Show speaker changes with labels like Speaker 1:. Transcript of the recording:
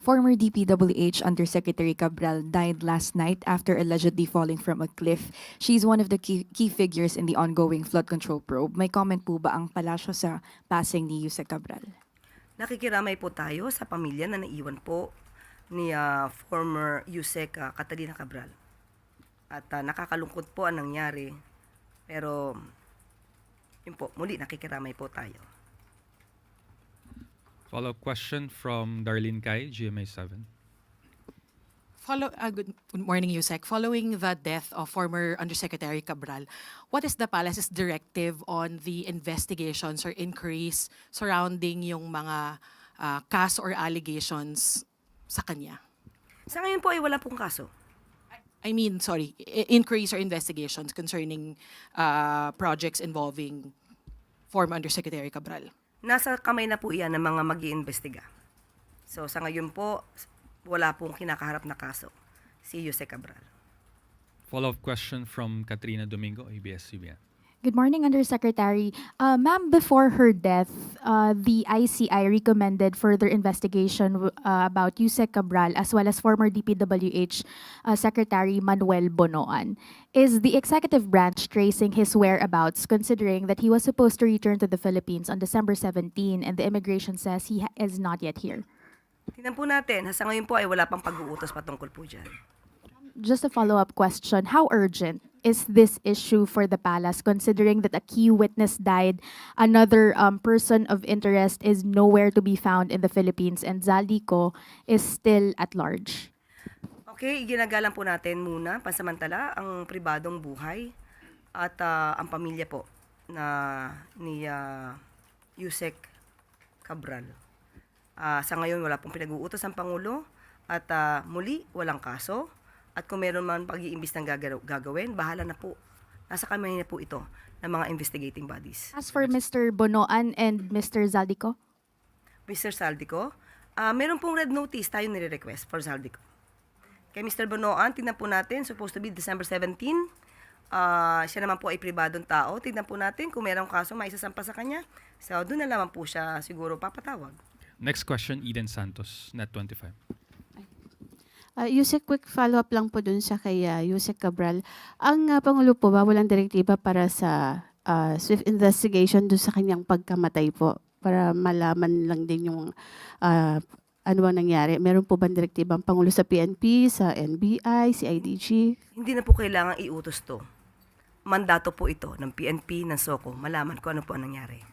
Speaker 1: Former DPWH Undersecretary Cabral died last night after allegedly falling from a cliff. She's one of the key figures in the ongoing flood control probe. May comment po ba ang palasyo sa passing ni Yusek Cabral?
Speaker 2: Nakikiramay po tayo sa pamilya na naiwan po ni former Yusek Catalina Cabral. At nakakalungkot po ang nangyari. Pero yun po, muli nakikiramay po tayo.
Speaker 3: Follow-up question from Darlene Kai, GMA7.
Speaker 4: Good morning, Yusek. Following the death of former Undersecretary Cabral, what is the palace's directive on the investigations or inquiries surrounding yung mga kaso or allegations sa kanya?
Speaker 2: Sa ngayon po ay wala pong kaso.
Speaker 4: Inquiries or investigations concerning projects involving former Undersecretary Cabral.
Speaker 2: Nasa kamay na po iyan ng mga mag-iimbestiga. So sa ngayon po, wala pong kinakaharap na kaso si Yusek Cabral.
Speaker 3: Follow-up question from Katrina Domingo, ABS-CBN.
Speaker 5: Good morning, Undersecretary. Ma'am, before her death, the ICI recommended further investigation about Yusek Cabral as well as former DPWH Secretary Manuel Bonoan. Is the executive branch tracing his whereabouts considering that he was supposed to return to the Philippines on December 17 and the immigration says he is not yet here?
Speaker 2: Tingnan po natin, sa ngayon po ay wala pang pag-uutos patungkol po dyan.
Speaker 5: Just a follow-up question. How urgent is this issue for the palace, considering that a key witness died, another person of interest is nowhere to be found in the Philippines, and Zaldico is still at large?
Speaker 2: Okay, ginagalang po natin muna, pansamantala, ang pribadong buhay at ang pamilya po ni Yusek Cabral. Sa ngayon, wala pong pinag-uutos ang Pangulo at muli, walang kaso. At kung meron man pag-iimbis ng gagawin, bahala na po. Nasa kamay na po ito ng mga investigating bodies.
Speaker 5: As for Mr. Bonoan and Mr. Zaldico?
Speaker 2: Mr. Zaldico, meron pong red notice tayo nire-request for Zaldico. Kay Mr. Bonoan, tingnan po natin, supposed to be December 17. Siya naman po ay pribadong tao. Tingnan po natin kung merong kaso maisasampa sa kanya. So, doon na naman po siya siguro papatawag.
Speaker 3: Next question, Eden Santos, Net25.
Speaker 6: Yusek, quick follow-up lang po dun sa kay Yusek Cabral. Ang Pangulo po ba walang direktiba para sa swift investigation dun sa kanyang pagkamatay po? Para malaman lang din yung ano bang nangyari. Meron po ba direktiba ang Pangulo sa PNP, sa NBI, CIDG?
Speaker 2: Hindi na po kailangang iutos to. Mandato po ito ng PNP, ng SOCO. Malaman ko ano po ang nangyari.